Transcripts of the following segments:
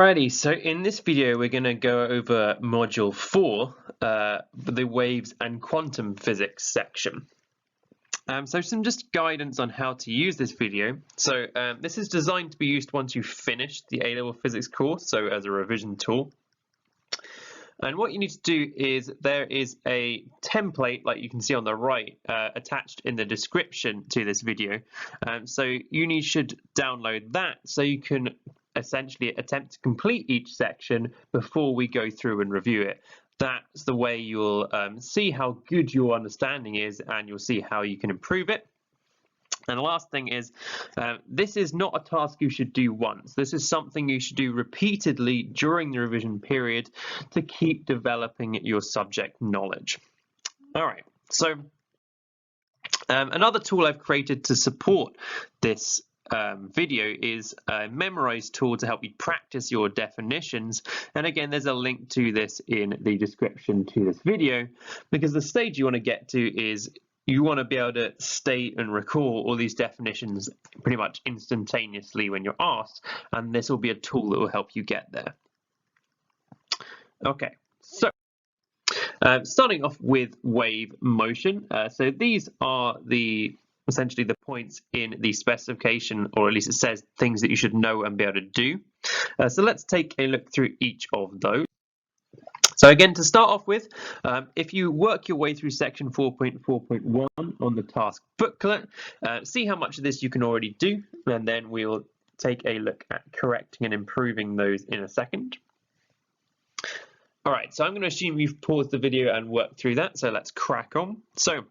Alrighty, so in this video we're going to go over Module 4, the Waves and Quantum Physics section. So some just guidance on how to use this video. So this is designed to be used once you've finished the A-level physics course, so as a revision tool. And what you need to do is there is a template, like you can see on the right, attached in the description to this video. So you should download that so you can essentially attempt to complete each section before we go through and review it. That's the way you'll see how good your understanding is, and you'll see how you can improve it. And the last thing is, this is not a task you should do once. This is something you should do repeatedly during the revision period to keep developing your subject knowledge. All right, so another tool I've created to support this video is a Memorize tool to help you practice your definitions. And again, there's a link to this in the description to this video, because the stage you want to get to is you want to be able to state and recall all these definitions pretty much instantaneously when you're asked, and this will be a tool that will help you get there. Okay, so starting off with wave motion. So these are essentially the points in the specification, or at least it says things that you should know and be able to do. So let's take a look through each of those. So again, to start off with, if you work your way through section 4.4.1 on the task booklet, see how much of this you can already do, and then we'll take a look at correcting and improving those in a second. All right, so I'm going to assume you've paused the video and worked through that, so let's crack on. So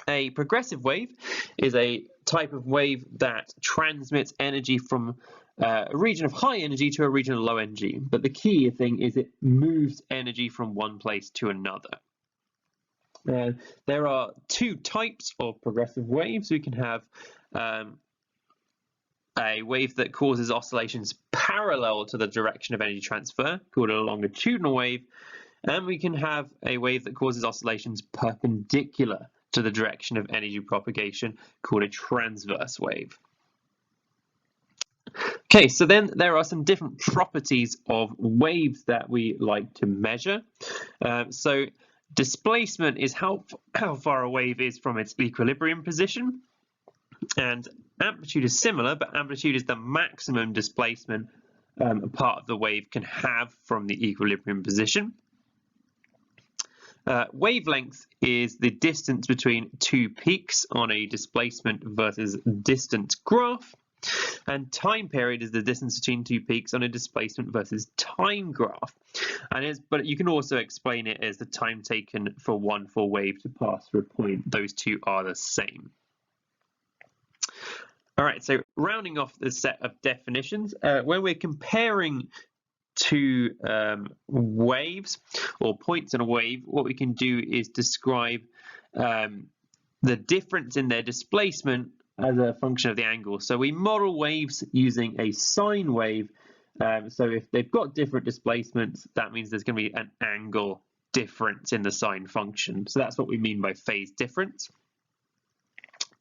a progressive wave is a type of wave that transmits energy from a region of high energy to a region of low energy, but the key thing is it moves energy from one place to another. There are two types of progressive waves. We can have a wave that causes oscillations parallel to the direction of energy transfer, called a longitudinal wave, and we can have a wave that causes oscillations perpendicular to the direction of energy propagation, called a transverse wave. Okay, so then there are some different properties of waves that we like to measure. So displacement is how far a wave is from its equilibrium position, and amplitude is similar, but amplitude is the maximum displacement a part of the wave can have from the equilibrium position. Wavelength is the distance between two peaks on a displacement versus distance graph. And time period is the distance between two peaks on a displacement versus time graph. But you can also explain it as the time taken for one full wave to pass through a point. Those two are the same. All right, so rounding off the set of definitions, when we're comparing two waves or points in a wave, what we can do is describe the difference in their displacement as a function of the angle. So we model waves using a sine wave. So if they've got different displacements, that means there's going to be an angle difference in the sine function. So that's what we mean by phase difference.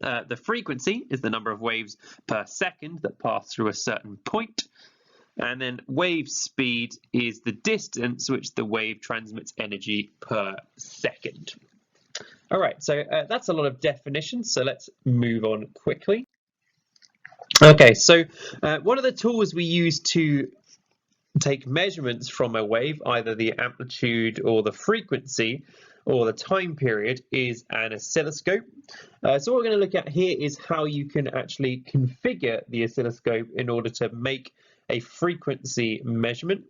The frequency is the number of waves per second that pass through a certain point. And then wave speed is the distance which the wave transmits energy per second. All right, so that's a lot of definitions, so let's move on quickly. Okay, so one of the tools we use to take measurements from a wave, either the amplitude or the frequency or the time period, is an oscilloscope. So what we're going to look at here is how you can actually configure the oscilloscope in order to make a frequency measurement.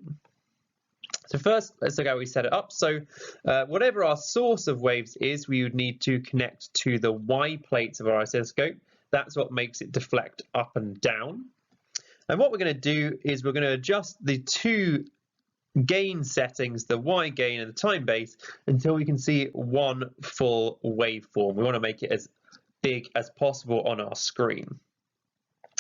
So first, let's look at how we set it up. So whatever our source of waves is, we would need to connect to the Y plates of our oscilloscope. That's what makes it deflect up and down. And what we're going to do is we're going to adjust the two gain settings, the Y gain and the time base, until we can see one full waveform. We want to make it as big as possible on our screen.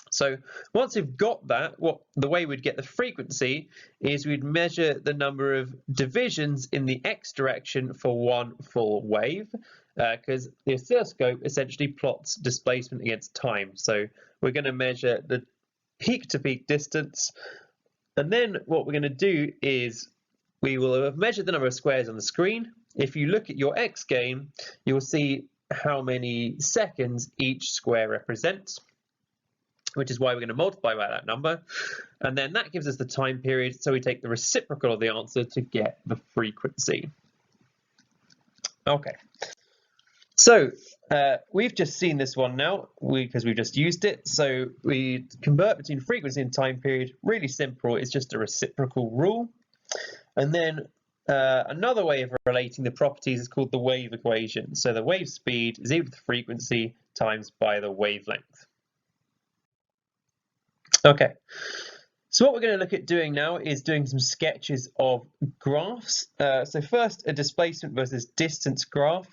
So once we've got that, the way we'd get the frequency is we'd measure the number of divisions in the X direction for one full wave, because the oscilloscope essentially plots displacement against time. So we're going to measure the peak-to-peak distance And then what we're going to do is we will have measured the number of squares on the screen. If you look at your X gain, you'll see how many seconds each square represents, which is why we're going to multiply by that number. And then that gives us the time period. So we take the reciprocal of the answer to get the frequency. Okay. So we've just seen this one now because we've just used it. So we convert between frequency and time period. Really simple. It's just a reciprocal rule. And then another way of relating the properties is called the wave equation. So the wave speed is equal to the frequency times by the wavelength. Okay. So what we're going to look at doing now is doing some sketches of graphs. So first, a displacement versus distance graph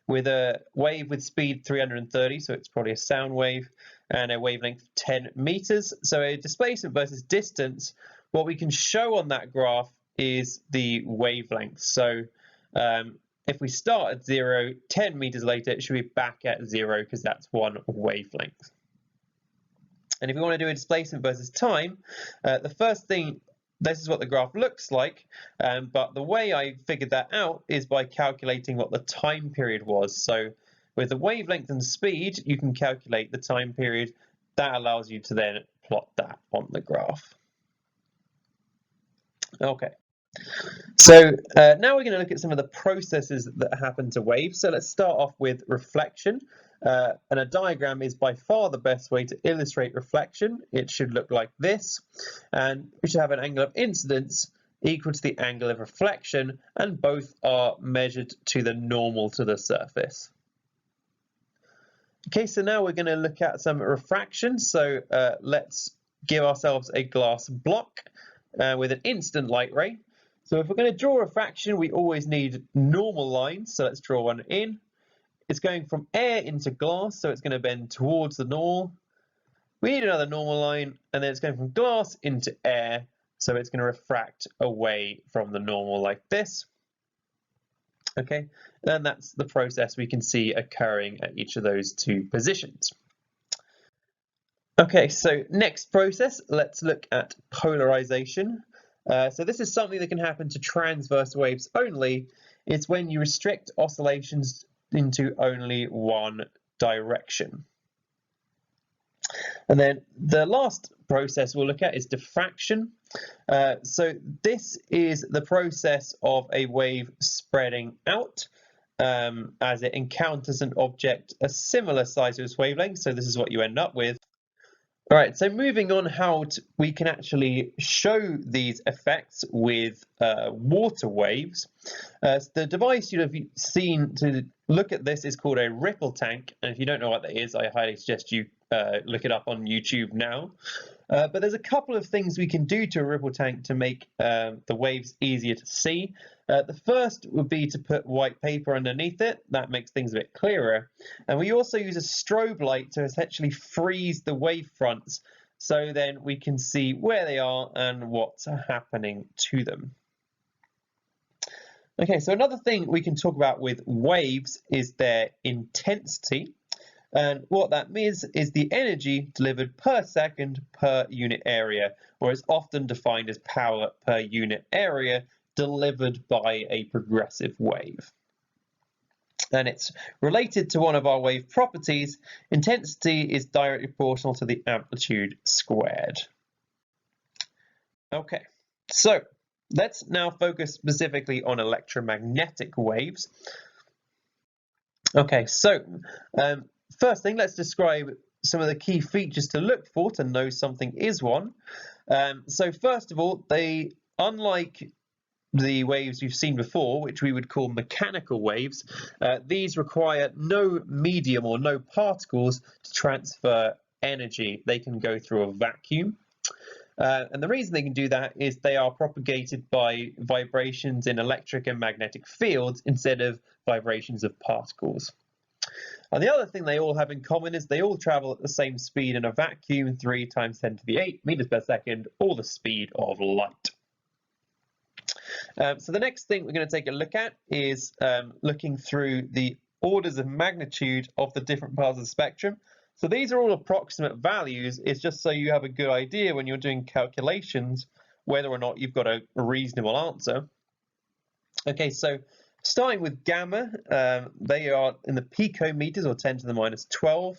with a wave with speed 330, so it's probably a sound wave, and a wavelength of 10 meters. So a displacement versus distance, what we can show on that graph is the wavelength. So if we start at 0, 10 meters later, it should be back at 0 because that's one wavelength. And if we want to do a displacement versus time, the first thing, this is what the graph looks like, but the way I figured that out is by calculating what the time period was. So with the wavelength and speed, you can calculate the time period. That allows you to then plot that on the graph. Okay. So now we're going to look at some of the processes that happen to waves. So let's start off with reflection. And a diagram is by far the best way to illustrate reflection. It should look like this, and we should have an angle of incidence equal to the angle of reflection, and both are measured to the normal to the surface. Okay, so now we're going to look at some refraction. So let's give ourselves a glass block with an instant light ray. So if we're going to draw refraction, we always need normal lines. So let's draw one in. It's going from air into glass, so it's going to bend towards the normal. We need another normal line, and then it's going from glass into air, so it's going to refract away from the normal like this. Okay, and that's the process we can see occurring at each of those two positions. Okay, so next process, let's look at polarization. So this is something that can happen to transverse waves only. It's when you restrict oscillations into only one direction. And then the last process we'll look at is diffraction. So this is the process of a wave spreading out as it encounters an object a similar size to its wavelength. So this is what you end up with. All right, so moving on, we can actually show these effects with water waves. The device you'd have seen to look at this is called a ripple tank, and if you don't know what that is, I highly suggest you look it up on YouTube now. But there's a couple of things we can do to a ripple tank to make the waves easier to see. The first would be to put white paper underneath it. That makes things a bit clearer. And we also use a strobe light to essentially freeze the wavefronts, so then we can see where they are and what's happening to them. Okay, so another thing we can talk about with waves is their intensity. And what that means is the energy delivered per second per unit area, or is often defined as power per unit area delivered by a progressive wave. And it's related to one of our wave properties. Intensity is directly proportional to the amplitude squared. Okay, so let's now focus specifically on electromagnetic waves. Okay, so first thing, let's describe some of the key features to look for to know something is one. So first of all, unlike the waves you've seen before, which we would call mechanical waves, these require no medium or no particles to transfer energy. They can go through a vacuum. And the reason they can do that is they are propagated by vibrations in electric and magnetic fields instead of vibrations of particles. And the other thing they all have in common is they all travel at the same speed in a vacuum, 3 × 10⁸ meters per second, or the speed of light. So the next thing we're going to take a look at is looking through the orders of magnitude of the different parts of the spectrum. So these are all approximate values. It's just so you have a good idea when you're doing calculations whether or not you've got a reasonable answer. Okay, so starting with gamma, they are in the picometers, or 10 to the minus 12,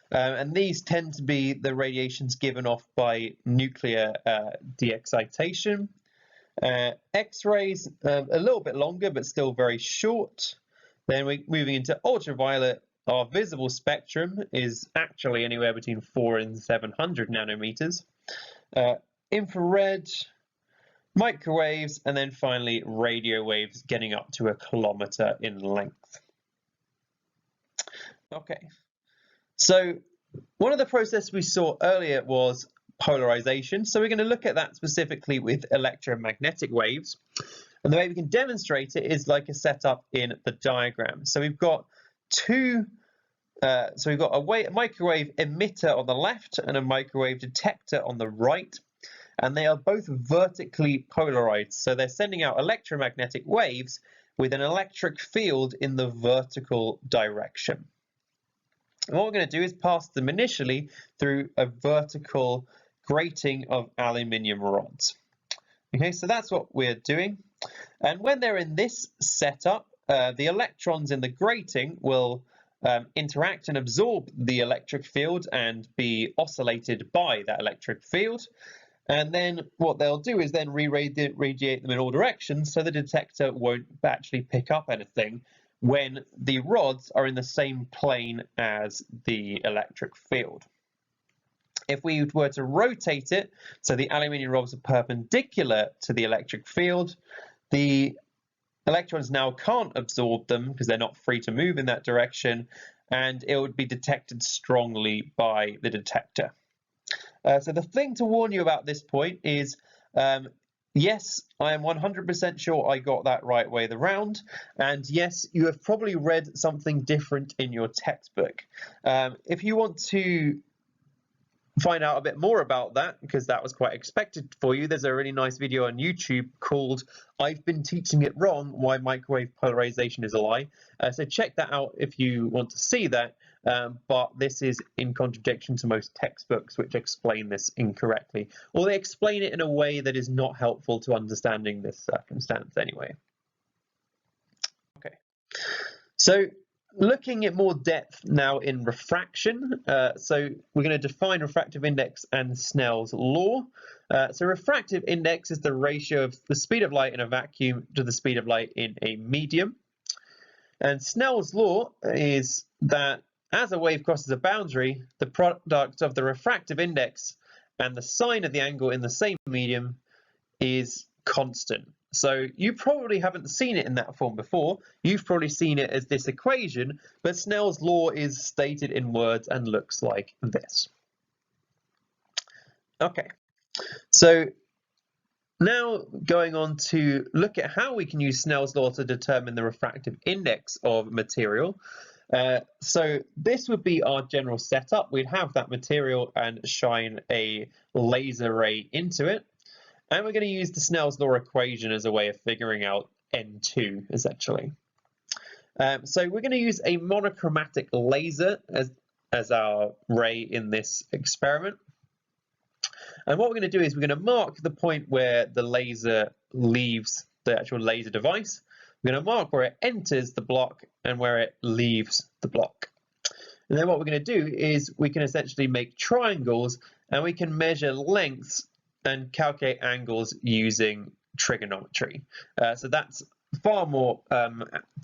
and these tend to be the radiations given off by nuclear de-excitation. X-rays, a little bit longer, but still very short. Then we're moving into ultraviolet. Our visible spectrum is actually anywhere between 4 and 700 nanometers. Infrared, microwaves, and then finally radio waves getting up to 1 kilometer in length. Okay, so one of the processes we saw earlier was polarization. So we're going to look at that specifically with electromagnetic waves. And the way we can demonstrate it is like a setup in the diagram. So we've got a microwave emitter on the left and a microwave detector on the right. And they are both vertically polarized. So they're sending out electromagnetic waves with an electric field in the vertical direction. And what we're going to do is pass them initially through a vertical grating of aluminium rods. Okay, so that's what we're doing. And when they're in this setup, the electrons in the grating will interact and absorb the electric field and be oscillated by that electric field. And then what they'll do is then re-radiate them in all directions, so the detector won't actually pick up anything when the rods are in the same plane as the electric field. If we were to rotate it, so the aluminium rods are perpendicular to the electric field, the electrons now can't absorb them because they're not free to move in that direction, and it would be detected strongly by the detector. So the thing to warn you about this point is, yes, I am 100% sure I got that right way around, and yes, you have probably read something different in your textbook. If you want to find out a bit more about that, because that was quite expected for you, there's a really nice video on YouTube called "I've Been Teaching It Wrong, Why Microwave Polarization is a Lie." So check that out if you want to see that, but this is in contradiction to most textbooks which explain this incorrectly, or they explain it in a way that is not helpful to understanding this circumstance anyway. Okay, so looking at more depth now in refraction, so we're going to define refractive index and Snell's law. So refractive index is the ratio of the speed of light in a vacuum to the speed of light in a medium. And Snell's law is that as a wave crosses a boundary, the product of the refractive index and the sine of the angle in the same medium is constant. So you probably haven't seen it in that form before. You've probably seen it as this equation, but Snell's law is stated in words and looks like this. Okay, so now going on to look at how we can use Snell's law to determine the refractive index of material. So this would be our general setup. We'd have that material and shine a laser ray into it. And we're going to use the Snell's law equation as a way of figuring out N2, essentially. So we're going to use a monochromatic laser as our ray in this experiment. And what we're going to do is we're going to mark the point where the laser leaves the actual laser device. We're going to mark where it enters the block and where it leaves the block. And then what we're going to do is we can essentially make triangles, and we can measure lengths and calculate angles using trigonometry. So that's far more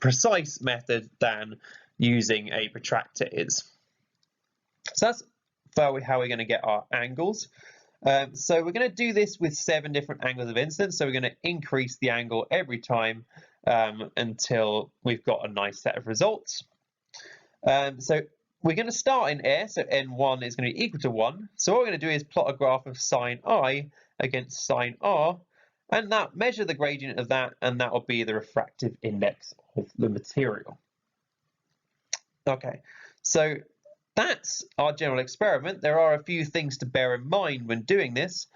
precise method than using a protractor is. So that's how we're going to get our angles. So we're going to do this with 7 different angles of incidence. So we're going to increase the angle every time until we've got a nice set of results. So we're going to start in air, so N1 is going to be equal to 1. So what we're going to do is plot a graph of sine I against sine R, and that measure the gradient of that, and that will be the refractive index of the material. Okay, so that's our general experiment. There are a few things to bear in mind when doing this.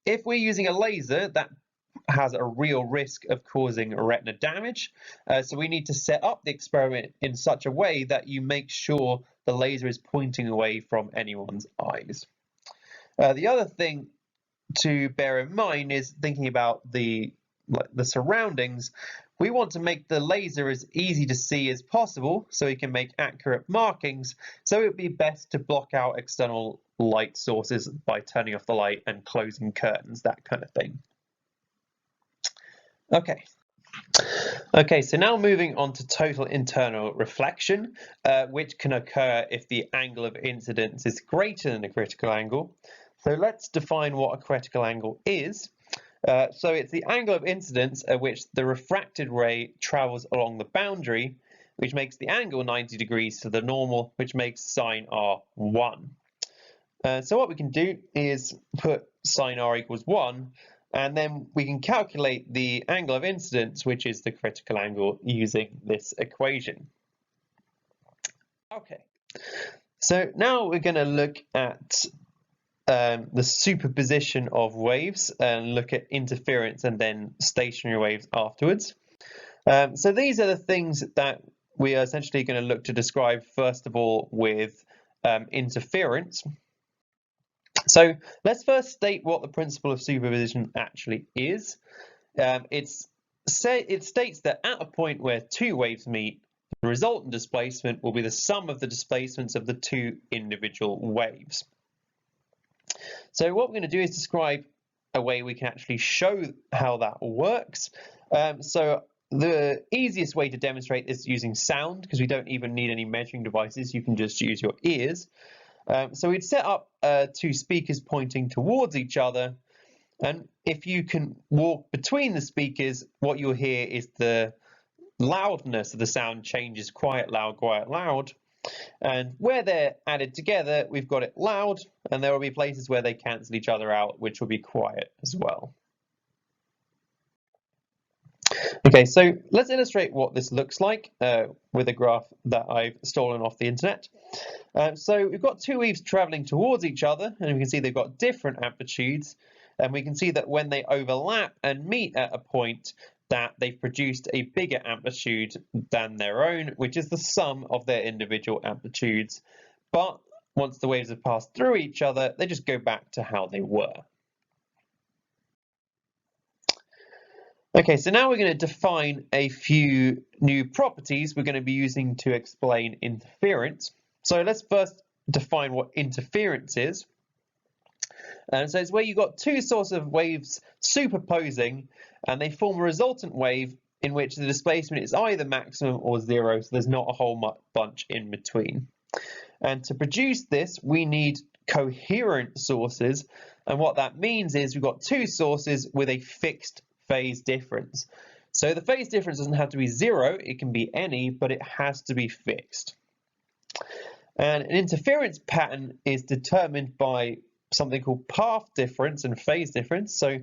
If we're using a laser, that has a real risk of causing retina damage. So we need to set up the experiment in such a way that you make sure the laser is pointing away from anyone's eyes. The other thing to bear in mind is thinking about the surroundings. We want to make the laser as easy to see as possible so we can make accurate markings. So it would be best to block out external light sources by turning off the light and closing curtains, that kind of thing. Okay, so now moving on to total internal reflection, which can occur if the angle of incidence is greater than a critical angle. So let's define what a critical angle is. So it's the angle of incidence at which the refracted ray travels along the boundary, which makes the angle 90 degrees to the normal, which makes sine r 1. So what we can do is put sine r equals 1, and then we can calculate the angle of incidence, which is the critical angle, using this equation. Okay, so now we're going to look at the superposition of waves and look at interference and then stationary waves afterwards. So these are the things that we are essentially going to look to describe, first of all, with interference. So let's first state what the principle of superposition actually is. It states that at a point where two waves meet, the resultant displacement will be the sum of the displacements of the two individual waves. So what we're going to do is describe a way we can actually show how that works. So the easiest way to demonstrate is using sound, because we don't even need any measuring devices. You can just use your ears. So we'd set up two speakers pointing towards each other, and if you can walk between the speakers, what you'll hear is the loudness of the sound changes quiet, loud, and where they're added together, we've got it loud, and there will be places where they cancel each other out, which will be quiet as well. Okay, so let's illustrate what this looks like with a graph that I've stolen off the internet. So we've got two waves traveling towards each other, and we can see they've got different amplitudes, and we can see that when they overlap and meet at a point, that they've produced a bigger amplitude than their own, which is the sum of their individual amplitudes. But once the waves have passed through each other, they just go back to how they were. Okay, so now we're going to define a few new properties we're going to be using to explain interference. So let's first define what interference is. And so it's where you've got two sources of waves superposing, and they form a resultant wave in which the displacement is either maximum or zero, so there's not a whole bunch in between. And to produce this, we need coherent sources, and what that means is we've got two sources with a fixed phase difference. So the phase difference doesn't have to be zero, it can be any, but it has to be fixed. And an interference pattern is determined by something called path difference and phase difference. So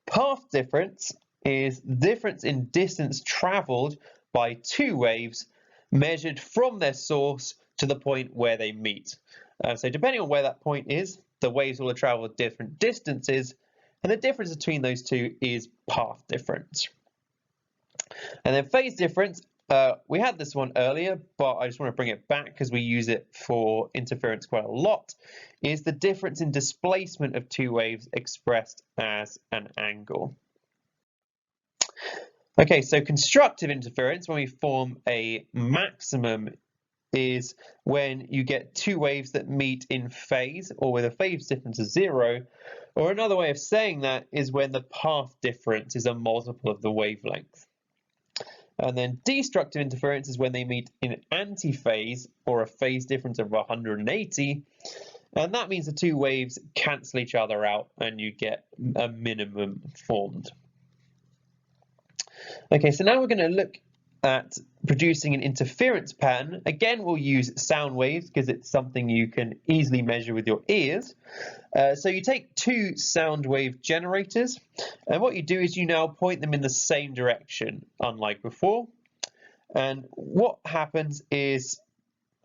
path difference is the difference in distance traveled by two waves measured from their source to the point where they meet. So depending on where that point is, the waves will have traveled different distances, and the difference between those two is path difference. And then phase difference, we had this one earlier, but I just want to bring it back because we use it for interference quite a lot, is the difference in displacement of two waves expressed as an angle. Okay, so constructive interference, when we form a maximum, is when you get two waves that meet in phase or with a phase difference of zero, or another way of saying that is when the path difference is a multiple of the wavelength. And then destructive interference is when they meet in antiphase or a phase difference of 180, and that means the two waves cancel each other out and you get a minimum formed. Okay, so now we're going to look at producing an interference pattern. Again, we'll use sound waves because it's something you can easily measure with your ears. So you take two sound wave generators, and what you do is you now point them in the same direction, unlike before. And what happens is,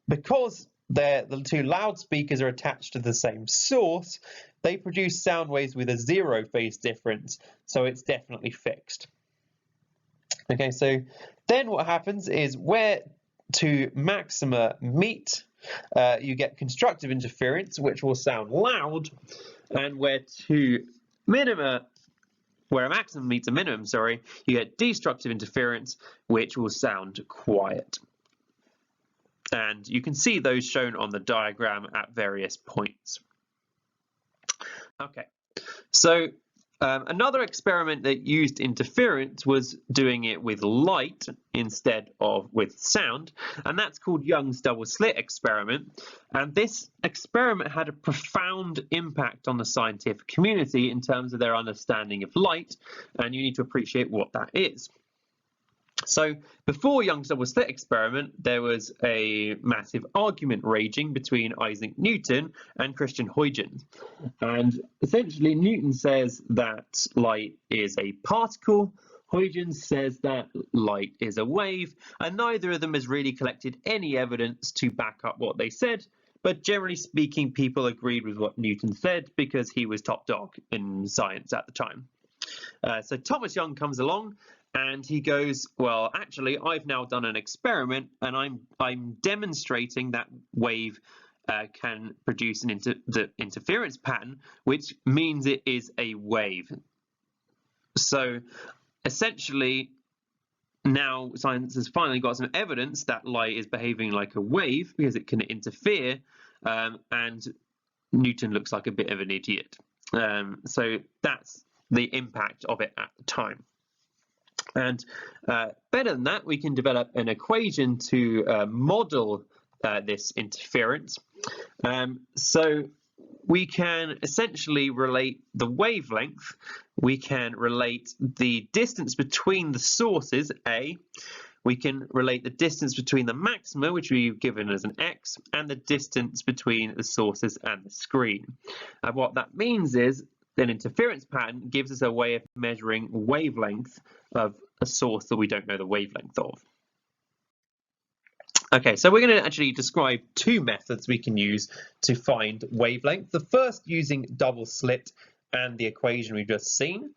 because the two loudspeakers are attached to the same source, they produce sound waves with a zero phase difference, so it's definitely fixed. Okay, so then what happens is where two maxima meet, you get constructive interference, which will sound loud, and where two minima, where a maximum meets a minimum, sorry, you get destructive interference, which will sound quiet. And you can see those shown on the diagram at various points. Okay, so another experiment that used interference was doing it with light instead of with sound, and that's called Young's double slit experiment. And this experiment had a profound impact on the scientific community in terms of their understanding of light, and you need to appreciate what that is. So before Young's double slit experiment, there was a massive argument raging between Isaac Newton and Christian Huygens. And essentially Newton says that light is a particle, Huygens says that light is a wave, and neither of them has really collected any evidence to back up what they said. But generally speaking, people agreed with what Newton said because he was top dog in science at the time. So Thomas Young comes along and he goes, well, actually, I've now done an experiment and I'm demonstrating that wave can produce the interference pattern, which means it is a wave. So essentially, now science has finally got some evidence that light is behaving like a wave because it can interfere, and Newton looks like a bit of an idiot. So that's the impact of it at the time. And better than that, we can develop an equation to model this interference. So we can essentially relate the wavelength, we can relate the distance between the sources, A, we can relate the distance between the maxima, which we've given as an x, and the distance between the sources and the screen. And what that means is an interference pattern gives us a way of measuring wavelength of a source that we don't know the wavelength of. Okay, so we're going to actually describe two methods we can use to find wavelength. The first using double slit and the equation we've just seen.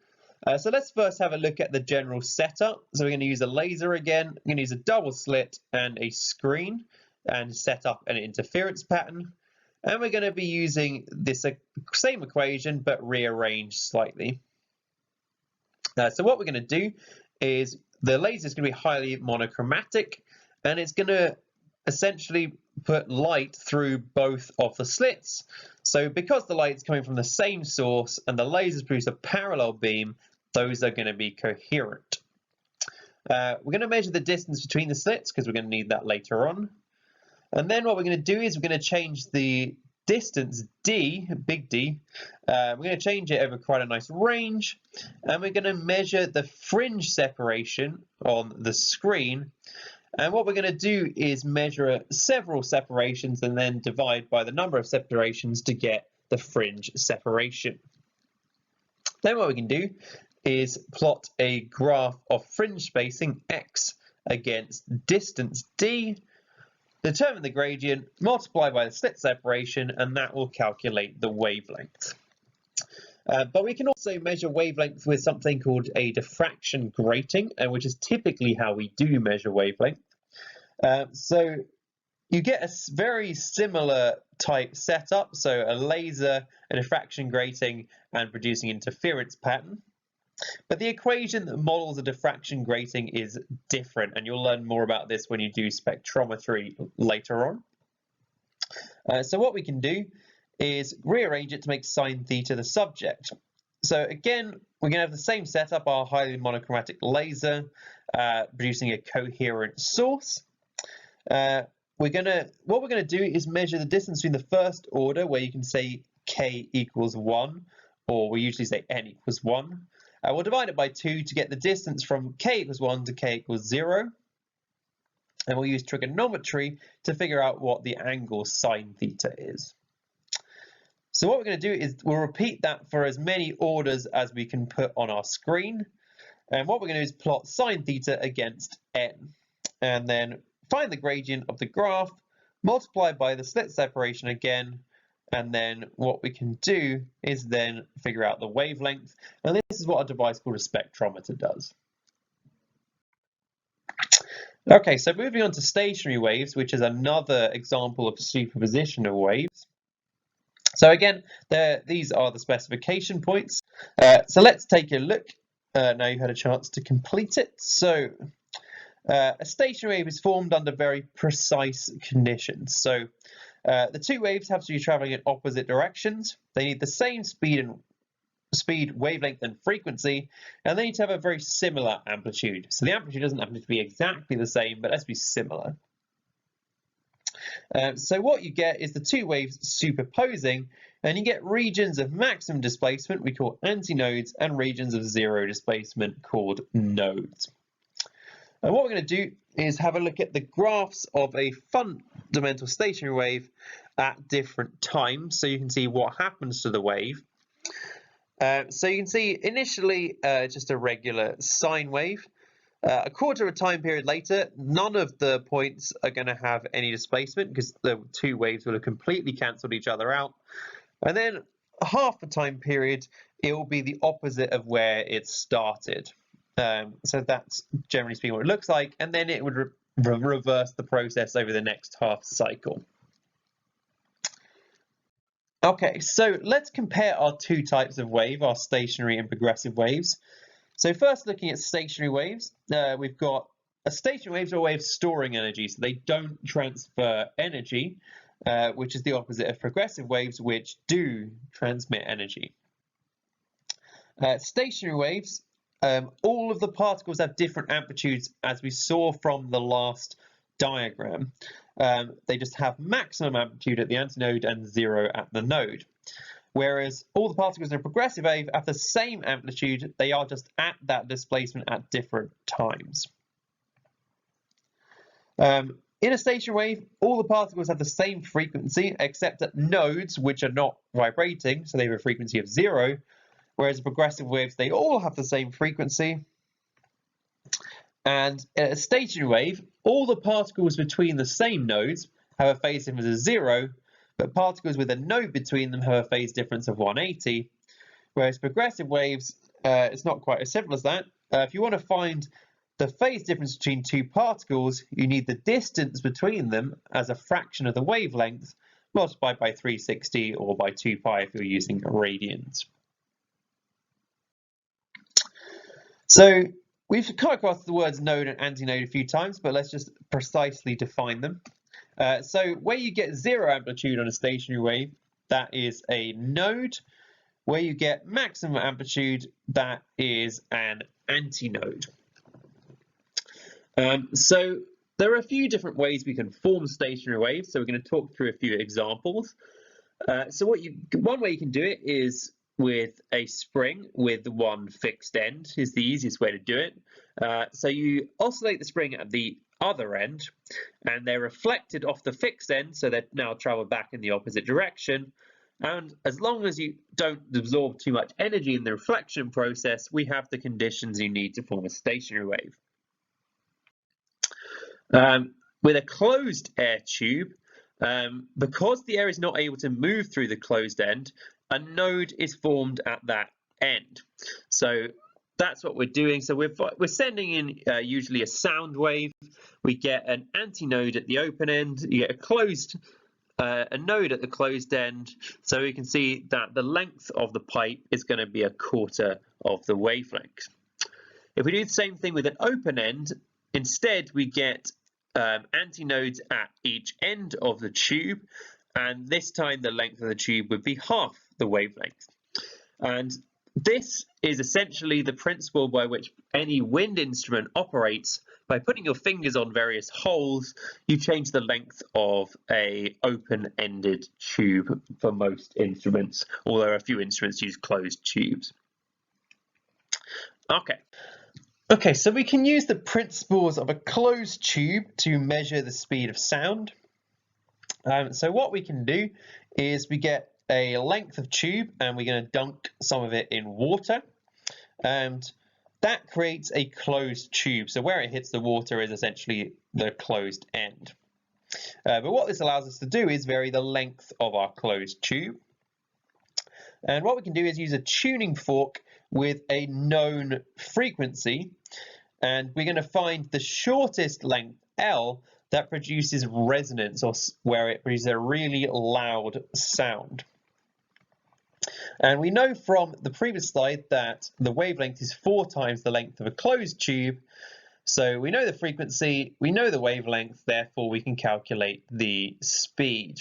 So let's first have a look at the general setup. So we're going to use a laser again. We're going to use a double slit and a screen and set up an interference pattern. And we're going to be using this same equation but rearranged slightly. So what we're going to do is the laser is going to be highly monochromatic, and it's going to essentially put light through both of the slits. So because the light is coming from the same source and the lasers produce a parallel beam, those are going to be coherent. We're going to measure the distance between the slits because we're going to need that later on. And then what we're going to do is we're going to change the distance d, big D, we're going to change it over quite a nice range, and we're going to measure the fringe separation on the screen. And what we're going to do is measure several separations and then divide by the number of separations to get the fringe separation. Then what we can do is plot a graph of fringe spacing x against distance d, determine the gradient, multiply by the slit separation, and that will calculate the wavelength. But we can also measure wavelength with something called a diffraction grating, which is typically how we do measure wavelength. So you get a very similar type setup, so a laser, a diffraction grating, and producing interference pattern. But the equation that models a diffraction grating is different, and you'll learn more about this when you do spectrometry later on. So what we can do is rearrange it to make sine theta the subject. So again, we're going to have the same setup, our highly monochromatic laser producing a coherent source. What we're going to do is measure the distance between the first order, where you can say k equals 1, or we usually say n equals 1. We'll divide it by 2 to get the distance from k equals 1 to k equals 0. And we'll use trigonometry to figure out what the angle sine theta is. So what we're going to do is we'll repeat that for as many orders as we can put on our screen. And what we're going to do is plot sine theta against n. And then find the gradient of the graph, multiply by the slit separation again, and then what we can do is then figure out the wavelength. And this is what a device called a spectrometer does. Okay, so moving on to stationary waves, which is another example of superposition of waves. So again, these are the specification points. So let's take a look. Now you've had a chance to complete it. So a stationary wave is formed under very precise conditions. So the two waves have to be traveling in opposite directions. They need the same speed, wavelength, and frequency, and they need to have a very similar amplitude. So the amplitude doesn't have to be exactly the same, but it has to be similar. So what you get is the two waves superposing, and you get regions of maximum displacement we call antinodes, and regions of zero displacement called nodes. And what we're going to do is have a look at the graphs of a fundamental stationary wave at different times, so you can see what happens to the wave. So you can see initially just a regular sine wave. A quarter of a time period later, none of the points are going to have any displacement because the two waves will have completely cancelled each other out. And then half a time period, it will be the opposite of where it started. So that's generally speaking what it looks like, and then it would reverse the process over the next half cycle. Okay, so let's compare our two types of wave, our stationary and progressive waves. So first, looking at stationary waves, we've got a stationary waves are a way of storing energy, so they don't transfer energy, which is the opposite of progressive waves, which do transmit energy. Stationary waves, all of the particles have different amplitudes, as we saw from the last diagram. They just have maximum amplitude at the antinode and zero at the node. Whereas all the particles in a progressive wave have the same amplitude, they are just at that displacement at different times. In a stationary wave, all the particles have the same frequency, except at nodes which are not vibrating, so they have a frequency of zero, whereas progressive waves, they all have the same frequency. And in a stationary wave, all the particles between the same nodes have a phase difference of zero, but particles with a node between them have a phase difference of 180, whereas progressive waves, it's not quite as simple as that. If you want to find the phase difference between two particles, you need the distance between them as a fraction of the wavelength, multiplied by 360 or by 2 pi if you're using radians. So we've come across the words node and antinode a few times, but let's just precisely define them. So where you get zero amplitude on a stationary wave, that is a node. Where you get maximum amplitude, that is an antinode. So there are a few different ways we can form stationary waves, so we're going to talk through a few examples. So one way you can do it is with a spring with one fixed end is the easiest way to do it. So you oscillate the spring at the other end, and they're reflected off the fixed end, so they now travel back in the opposite direction. And as long as you don't absorb too much energy in the reflection process, we have the conditions you need to form a stationary wave. With a closed air tube, because the air is not able to move through the closed end, a node is formed at that end. So that's what we're doing. So we're sending in usually a sound wave. We get an antinode at the open end. You get a node at the closed end. So we can see that the length of the pipe is going to be a quarter of the wavelength. If we do the same thing with an open end, instead we get antinodes at each end of the tube, and this time the length of the tube would be half the wavelength. And this is essentially the principle by which any wind instrument operates. By putting your fingers on various holes, you change the length of an open-ended tube for most instruments, although a few instruments use closed tubes. Okay, so we can use the principles of a closed tube to measure the speed of sound. So what we can do is we get a length of tube and we're going to dunk some of it in water, and that creates a closed tube. So where it hits the water is essentially the closed end. But what this allows us to do is vary the length of our closed tube. And what we can do is use a tuning fork with a known frequency, and we're going to find the shortest length L that produces resonance, or where it produces a really loud sound. And we know from the previous slide that the wavelength is 4 times the length of a closed tube. So we know the frequency, we know the wavelength, therefore we can calculate the speed.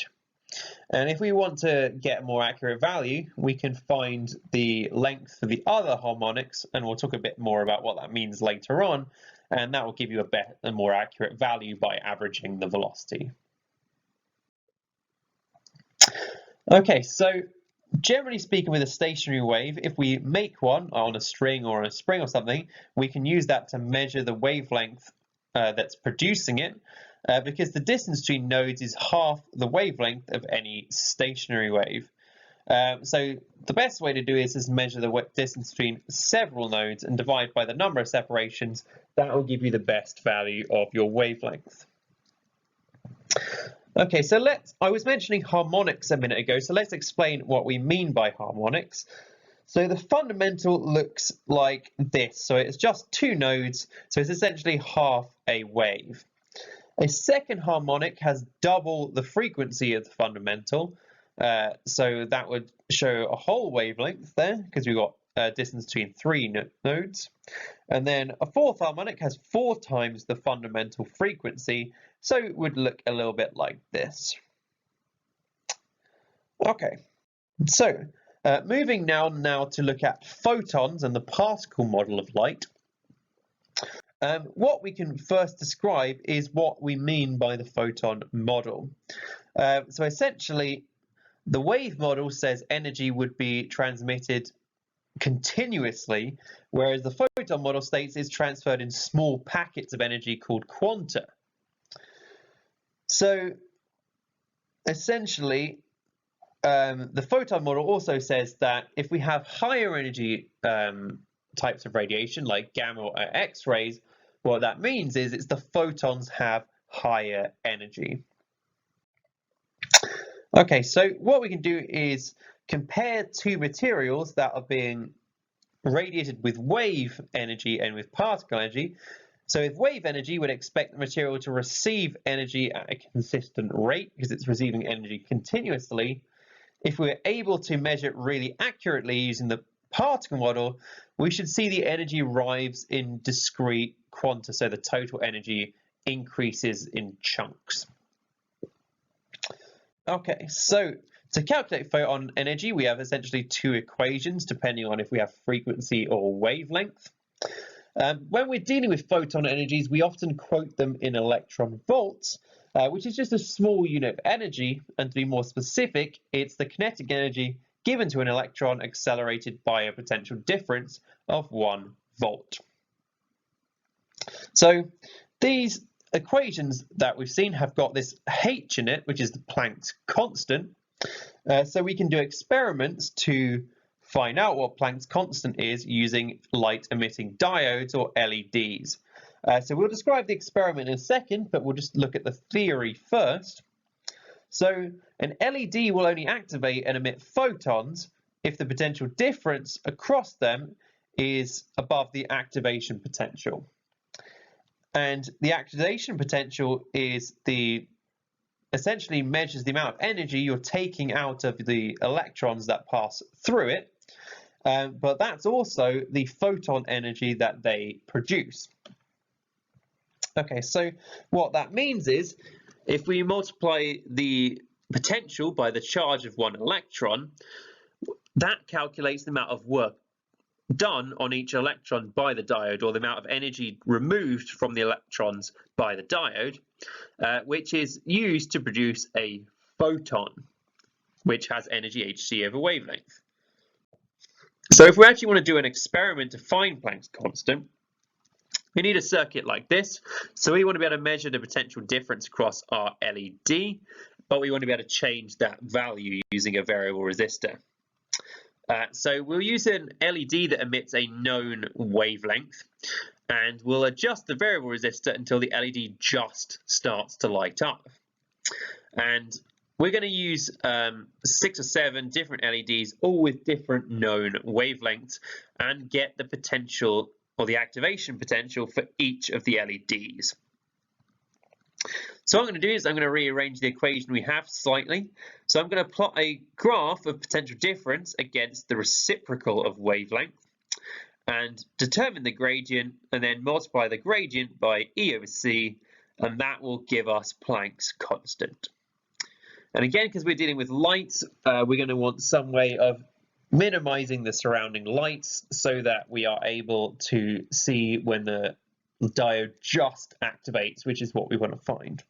And if we want to get a more accurate value, we can find the length for the other harmonics, and we'll talk a bit more about what that means later on, and that will give you a better and more accurate value by averaging the velocity. Okay, so generally speaking, with a stationary wave, if we make one on a string or a spring or something, we can use that to measure the wavelength that's producing it, because the distance between nodes is half the wavelength of any stationary wave. So the best way to do this is measure the distance between several nodes and divide by the number of separations. That will give you the best value of your wavelength. Okay, so I was mentioning harmonics a minute ago, so let's explain what we mean by harmonics. So the fundamental looks like this. So it's just 2 nodes, so it's essentially half a wave. A second harmonic has double the frequency of the fundamental, so that would show a whole wavelength there, because we've got a distance between 3 nodes. And then a fourth harmonic has 4 times the fundamental frequency, so it would look a little bit like this. Okay, so moving now to look at photons and the particle model of light. What we can first describe is what we mean by the photon model. So essentially, the wave model says energy would be transmitted continuously, whereas the photon model states it's transferred in small packets of energy called quanta. So essentially, the photon model also says that if we have higher energy types of radiation like gamma or X-rays, what that means is it's the photons have higher energy. Okay, so what we can do is compare 2 materials that are being radiated with wave energy and with particle energy. So with wave energy, we'd expect the material to receive energy at a consistent rate because it's receiving energy continuously. If we're able to measure it really accurately using the particle model, we should see the energy rise in discrete quanta, so the total energy increases in chunks. Okay, so to calculate photon energy, we have essentially 2 equations depending on if we have frequency or wavelength. When we're dealing with photon energies, we often quote them in electron volts, which is just a small unit of energy, and to be more specific, it's the kinetic energy given to an electron accelerated by a potential difference of 1 volt. So these equations that we've seen have got this h in it, which is the Planck's constant. So we can do experiments to find out what Planck's constant is using light-emitting diodes or LEDs. So we'll describe the experiment in a second, but we'll just look at the theory first. So an LED will only activate and emit photons if the potential difference across them is above the activation potential. And the activation potential is essentially measures the amount of energy you're taking out of the electrons that pass through it, but that's also the photon energy that they produce. Okay, so what that means is if we multiply the potential by the charge of 1 electron, that calculates the amount of work done on each electron by the diode, or the amount of energy removed from the electrons by the diode, which is used to produce a photon, which has energy hc over wavelength. So if we actually want to do an experiment to find Planck's constant, we need a circuit like this. So we want to be able to measure the potential difference across our LED, but we want to be able to change that value using a variable resistor. So we'll use an LED that emits a known wavelength, and we'll adjust the variable resistor until the LED just starts to light up. And we're going to use 6 or 7 different LEDs, all with different known wavelengths, and get the potential or the activation potential for each of the LEDs. So what I'm going to do is I'm going to rearrange the equation we have slightly. So I'm going to plot a graph of potential difference against the reciprocal of wavelength and determine the gradient, and then multiply the gradient by E over C, and that will give us Planck's constant. And again, because we're dealing with light, we're going to want some way of minimizing the surrounding lights so that we are able to see when the diode just activates, which is what we want to find.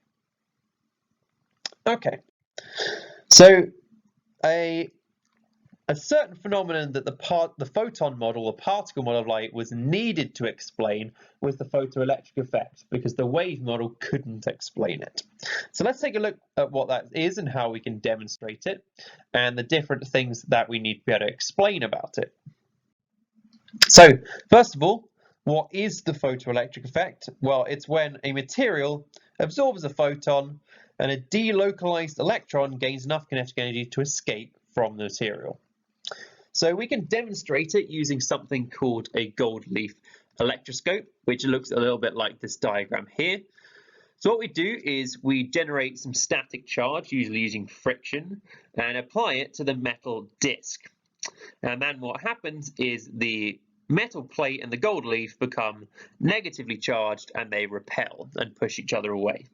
Okay, so a certain phenomenon that the photon model, or particle model of light, was needed to explain was the photoelectric effect, because the wave model couldn't explain it. So let's take a look at what that is and how we can demonstrate it, and the different things that we need to be able to explain about it. So first of all, what is the photoelectric effect? Well, it's when a material absorbs a photon and a delocalized electron gains enough kinetic energy to escape from the material. So we can demonstrate it using something called a gold leaf electroscope, which looks a little bit like this diagram here. So what we do is we generate some static charge, usually using friction, and apply it to the metal disc. And then what happens is the metal plate and the gold leaf become negatively charged, and they repel and push each other away.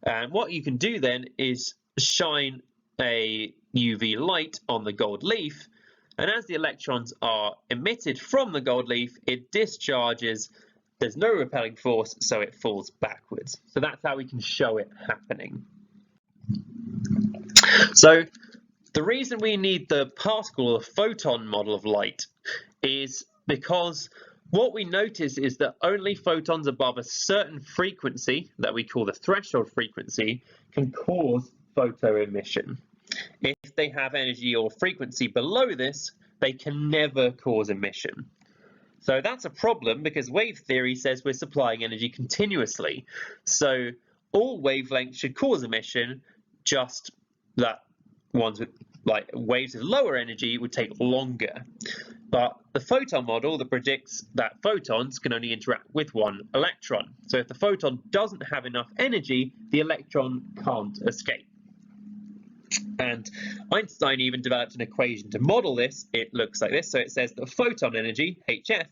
And what you can do then is shine a UV light on the gold leaf, and as the electrons are emitted from the gold leaf, it discharges. There's no repelling force, so it falls backwards. So that's how we can show it happening. So the reason we need the particle or photon model of light is because what we notice is that only photons above a certain frequency, that we call the threshold frequency, can cause photoemission. If they have energy or frequency below this, they can never cause emission. So that's a problem, because wave theory says we're supplying energy continuously. So all wavelengths should cause emission, just that ones with like waves with lower energy would take longer. But the photon model that predicts that photons can only interact with one electron. So if the photon doesn't have enough energy, the electron can't escape. And Einstein even developed an equation to model this. It looks like this. So it says that photon energy, HF,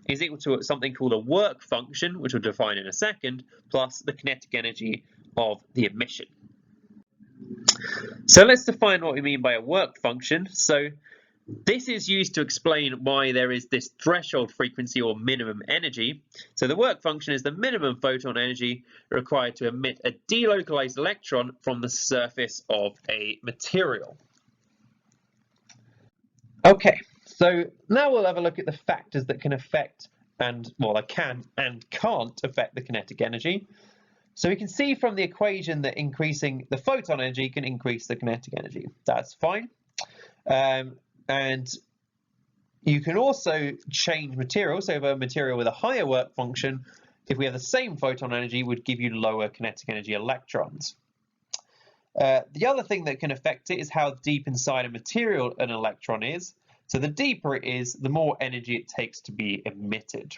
is equal to something called a work function, which we'll define in a second, plus the kinetic energy of the emission. So let's define what we mean by a work function. So this is used to explain why there is this threshold frequency or minimum energy. So the work function is the minimum photon energy required to emit a delocalized electron from the surface of a material. Okay, so now we'll have a look at the factors that can affect can and can't affect the kinetic energy. So we can see from the equation that increasing the photon energy can increase the kinetic energy. That's fine. And you can also change material. So if a material with a higher work function, if we have the same photon energy, would give you lower kinetic energy electrons. The other thing that can affect it is how deep inside a material an electron is. So the deeper it is, the more energy it takes to be emitted.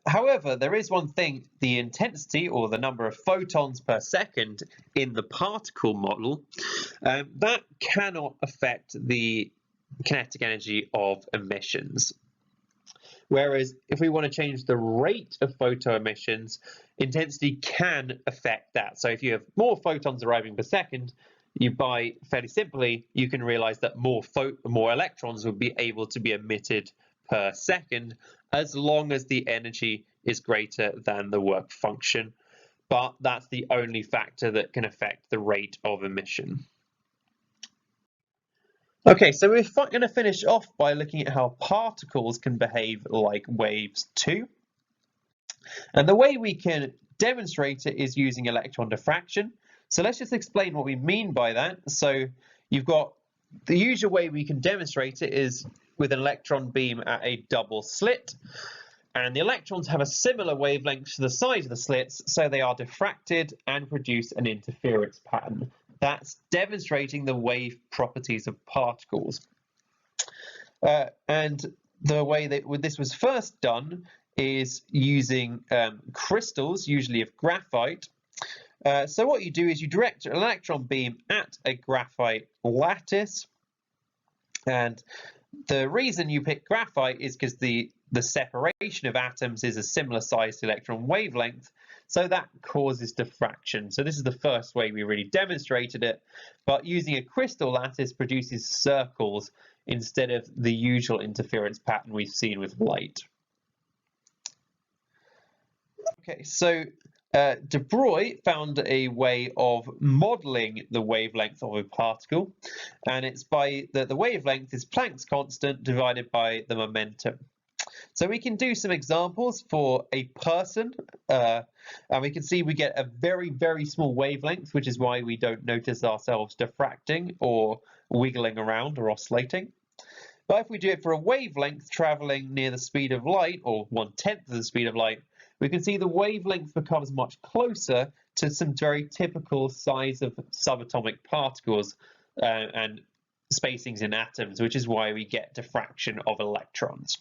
However, there is one thing: the intensity, or the number of photons per second in the particle model, that cannot affect the kinetic energy of emissions. Whereas if we want to change the rate of photoemissions, intensity can affect that. So if you have more photons arriving per second, fairly simply, you can realize that more electrons will be able to be emitted per second, as long as the energy is greater than the work function. But that's the only factor that can affect the rate of emission. Okay, so we're going to finish off by looking at how particles can behave like waves too. And the way we can demonstrate it is using electron diffraction. So let's just explain what we mean by that. So you've got the usual way we can demonstrate it is with an electron beam at a double slit, and the electrons have a similar wavelength to the size of the slits, so they are diffracted and produce an interference pattern. That's demonstrating the wave properties of particles. And the way that this was first done is using crystals, usually of graphite. So what you do is you direct an electron beam at a graphite lattice, and the reason you pick graphite is because the separation of atoms is a similar size to electron wavelength, so that causes diffraction. So this is the first way we really demonstrated it, but using a crystal lattice produces circles instead of the usual interference pattern we've seen with light. Okay, so de Broglie found a way of modeling the wavelength of a particle, and it's by the wavelength is Planck's constant divided by the momentum. So we can do some examples for a person, and we can see we get a very, very small wavelength, which is why we don't notice ourselves diffracting or wiggling around or oscillating. But if we do it for a wavelength traveling near the speed of light, or 1/10 of the speed of light, we can see the wavelength becomes much closer to some very typical size of subatomic particles and spacings in atoms, which is why we get diffraction of electrons.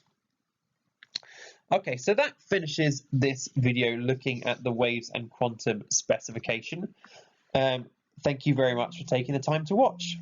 Okay, so that finishes this video looking at the waves and quantum specification. Thank you very much for taking the time to watch.